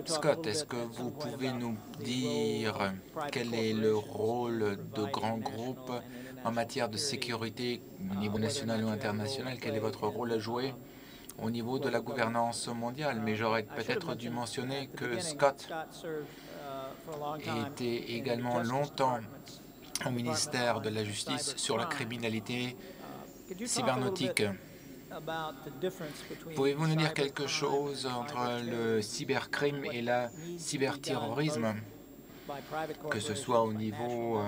Scott, est-ce que vous pouvez nous dire quel est le rôle de grands groupes en matière de sécurité au niveau national ou international? Quel est votre rôle à jouer au niveau de la gouvernance mondiale? Mais j'aurais peut-être dû mentionner que Scott était également longtemps au ministère de la Justice sur la criminalité cybernétique. Pouvez-vous nous dire quelque chose entre le cybercrime et le cyberterrorisme, que ce soit au niveau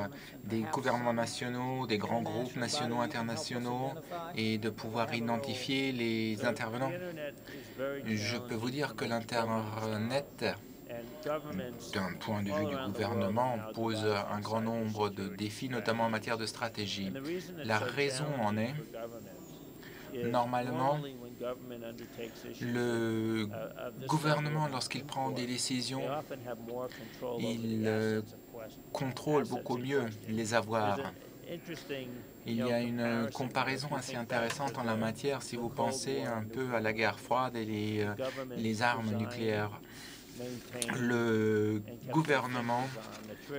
des gouvernements nationaux, des grands groupes nationaux, internationaux, et de pouvoir identifier les intervenants? Je peux vous dire que l'Internet, d'un point de vue du gouvernement, pose un grand nombre de défis, notamment en matière de stratégie. La raison en est, normalement, le gouvernement, lorsqu'il prend des décisions, il contrôle beaucoup mieux les avoirs. Il y a une comparaison assez intéressante en la matière si vous pensez un peu à la guerre froide et les armes nucléaires. Le gouvernement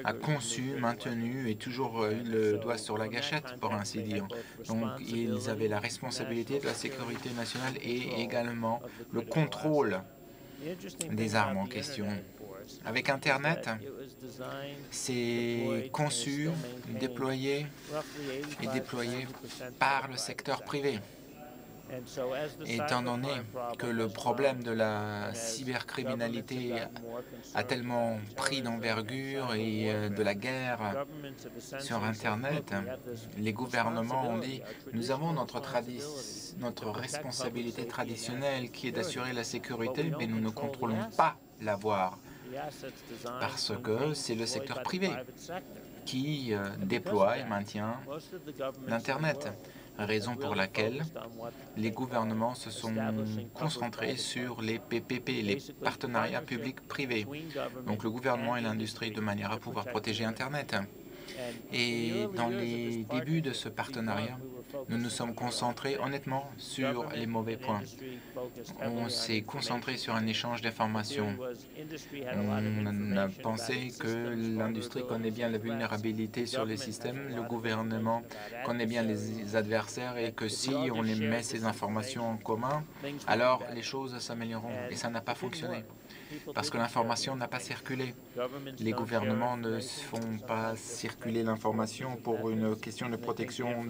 a conçu, maintenu et toujours eu le doigt sur la gâchette, pour ainsi dire. Donc, ils avaient la responsabilité de la sécurité nationale et également le contrôle des armes en question. Avec Internet, c'est conçu, déployé par le secteur privé. Étant donné que le problème de la cybercriminalité a tellement pris d'envergure et de la guerre sur Internet, les gouvernements ont dit « Nous avons notre responsabilité traditionnelle qui est d'assurer la sécurité, mais nous ne contrôlons pas l'avoir parce que c'est le secteur privé qui déploie et maintient l'Internet. » Raison pour laquelle les gouvernements se sont concentrés sur les PPP, les partenariats publics-privés. Donc le gouvernement et l'industrie de manière à pouvoir protéger Internet. Et dans les débuts de ce partenariat, nous nous sommes concentrés honnêtement sur les mauvais points. On s'est concentré sur un échange d'informations. On a pensé que l'industrie connaît bien la vulnérabilité sur les systèmes, le gouvernement connaît bien les adversaires et que si on les met ces informations en commun, alors les choses s'amélioreront. Et ça n'a pas fonctionné parce que l'information n'a pas circulé. Les gouvernements ne font pas circuler l'information pour une question de protection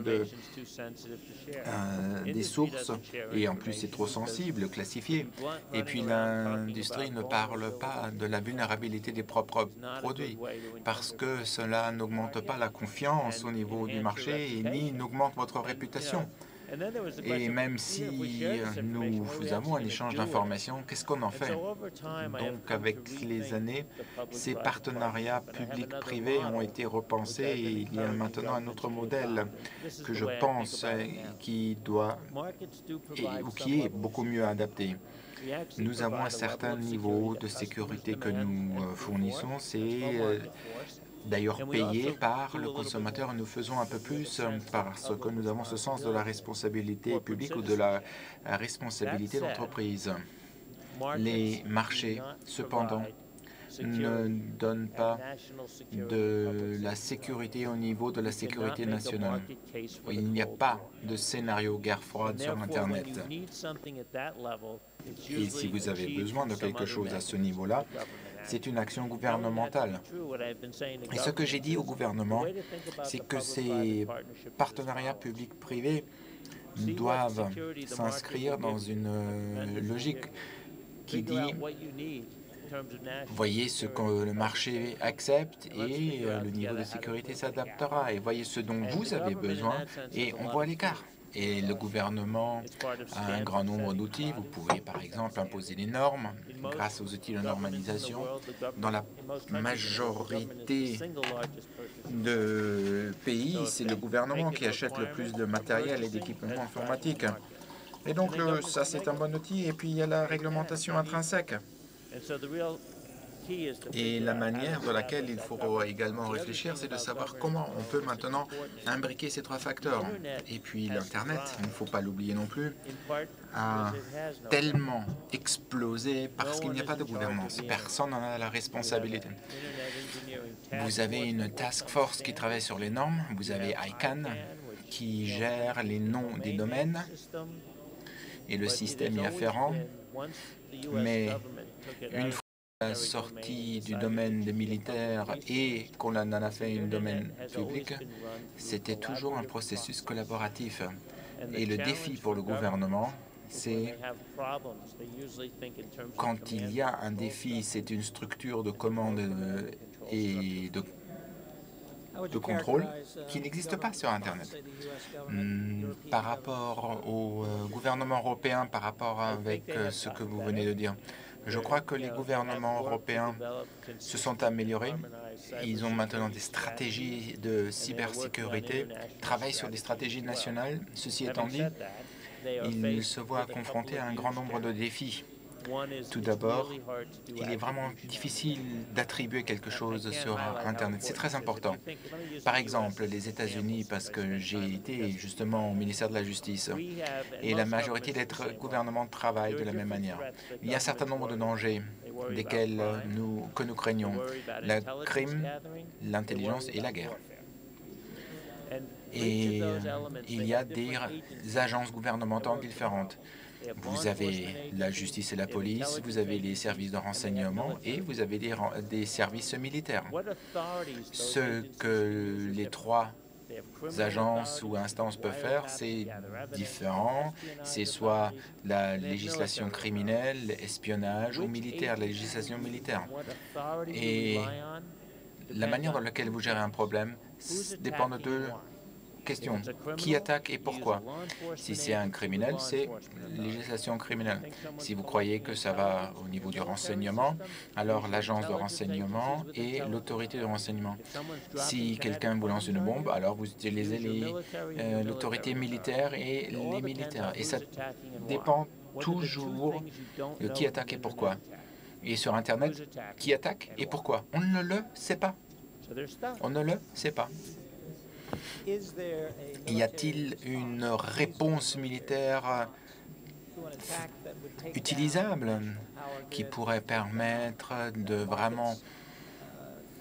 des sources, et en plus c'est trop sensible, classifié. Et puis l'industrie ne parle pas de la vulnérabilité des propres produits, parce que cela n'augmente pas la confiance au niveau du marché et ni n'augmente votre réputation. Et même si nous avons un échange d'informations, qu'est-ce qu'on en fait? Donc, avec les années, ces partenariats publics-privés ont été repensés et il y a maintenant un autre modèle que je pense qui est beaucoup mieux adapté. Nous avons un certain niveau de sécurité que nous fournissons, c'est d'ailleurs payé par le consommateur. Nous faisons un peu plus parce que nous avons ce sens de la responsabilité publique ou de la responsabilité d'entreprise. Les marchés, cependant, ne donnent pas de la sécurité au niveau de la sécurité nationale. Il n'y a pas de scénario guerre froide sur Internet. Et si vous avez besoin de quelque chose à ce niveau-là, c'est une action gouvernementale. Et ce que j'ai dit au gouvernement, c'est que ces partenariats publics-privés doivent s'inscrire dans une logique qui dit voyez ce que le marché accepte et le niveau de sécurité s'adaptera. Et voyez ce dont vous avez besoin et on voit l'écart. Et le gouvernement a un grand nombre d'outils. Vous pouvez par exemple imposer des normes grâce aux outils de normalisation. Dans la majorité de pays, c'est le gouvernement qui achète le plus de matériel et d'équipements informatiques. Et donc ça c'est un bon outil. Et puis il y a la réglementation intrinsèque. Et la manière dans laquelle il faut également réfléchir, c'est de savoir comment on peut maintenant imbriquer ces trois facteurs. Et puis l'Internet, il ne faut pas l'oublier non plus, a tellement explosé parce qu'il n'y a pas de gouvernance. Personne n'en a la responsabilité. Vous avez une task force qui travaille sur les normes, vous avez ICANN qui gère les noms des domaines et le système y afférent, mais une fois sorti du domaine des militaires et qu'on en a fait un domaine public, c'était toujours un processus collaboratif. Et le défi pour le gouvernement, c'est quand il y a un défi, c'est une structure de commande et de contrôle qui n'existe pas sur Internet. Par rapport au gouvernement européen, par rapport avec ce que vous venez de dire, je crois que les gouvernements européens se sont améliorés. Ils ont maintenant des stratégies de cybersécurité, travaillent sur des stratégies nationales. Ceci étant dit, ils se voient confrontés à un grand nombre de défis. Tout d'abord, il est vraiment difficile d'attribuer quelque chose sur Internet. C'est très important. Par exemple, les États-Unis, parce que j'ai été justement au ministère de la Justice, et la majorité des gouvernements travaillent de la même manière. Il y a un certain nombre de dangers que nous craignons. Le crime, l'intelligence et la guerre. Et il y a des agences gouvernementales différentes. Vous avez la justice et la police, vous avez les services de renseignement et vous avez des services militaires. Ce que les trois agences ou instances peuvent faire, c'est différent. C'est soit la législation criminelle, espionnage ou militaire, la législation militaire. Et la manière dans laquelle vous gérez un problème dépend de deux questions. Qui attaque et pourquoi? Si c'est un criminel, c'est législation criminelle. Si vous croyez que ça va au niveau du renseignement, alors l'agence de renseignement et l'autorité de renseignement. Si quelqu'un vous lance une bombe, alors vous utilisez l'autorité militaire et les militaires. Et ça dépend toujours de qui attaque et pourquoi. Et sur Internet, qui attaque et pourquoi? On ne le sait pas. On ne le sait pas. Y a-t-il une réponse militaire utilisable qui pourrait permettre de vraiment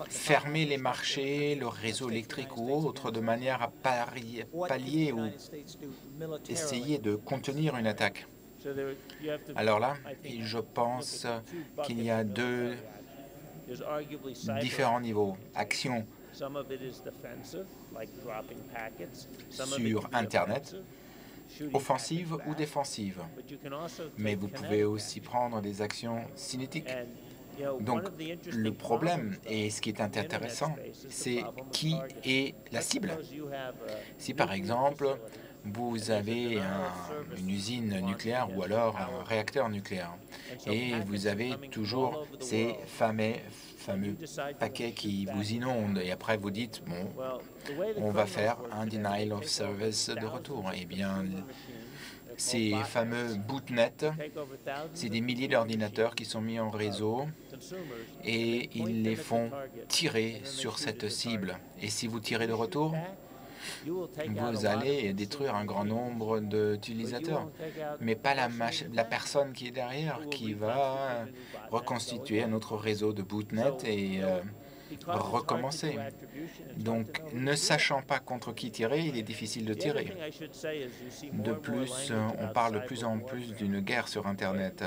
fermer les marchés, le réseau électrique ou autre, de manière à pallier ou essayer de contenir une attaque? Alors là, je pense qu'il y a deux différents niveaux. Action sur Internet, offensive ou défensive. Mais vous pouvez aussi prendre des actions cinétiques. Donc, le problème, et ce qui est intéressant, c'est qui est la cible. Si, par exemple, vous avez une usine nucléaire ou alors un réacteur nucléaire, et vous avez toujours ces fameux paquets qui vous inondent, et après vous dites, bon, on va faire un denial of service de retour. Eh bien, ces fameux bootnets, c'est des milliers d'ordinateurs qui sont mis en réseau et ils les font tirer sur cette cible. Et si vous tirez de retour, vous allez détruire un grand nombre d'utilisateurs, mais pas la personne qui est derrière, qui va reconstituer un autre réseau de bootnet et recommencer. Donc, ne sachant pas contre qui tirer, il est difficile de tirer. De plus, on parle de plus en plus d'une guerre sur Internet.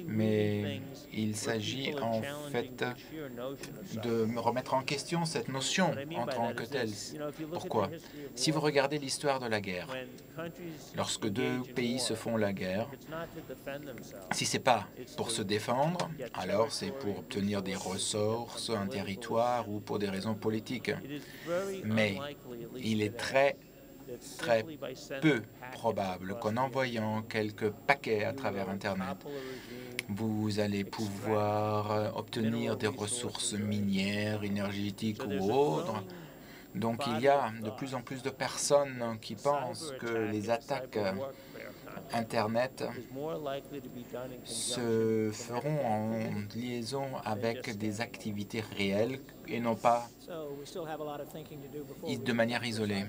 Mais il s'agit en fait de remettre en question cette notion en tant que telle. Pourquoi? Si vous regardez l'histoire de la guerre, lorsque deux pays se font la guerre, si ce n'est pas pour se défendre, alors c'est pour obtenir des ressources, un territoire ou pour des raisons politiques. Mais il est très peu probable qu'en envoyant quelques paquets à travers Internet, vous allez pouvoir obtenir des ressources minières, énergétiques ou autres Donc il y a de plus en plus de personnes qui pensent que les attaques Internet se feront en liaison avec des activités réelles et non pas de manière isolée.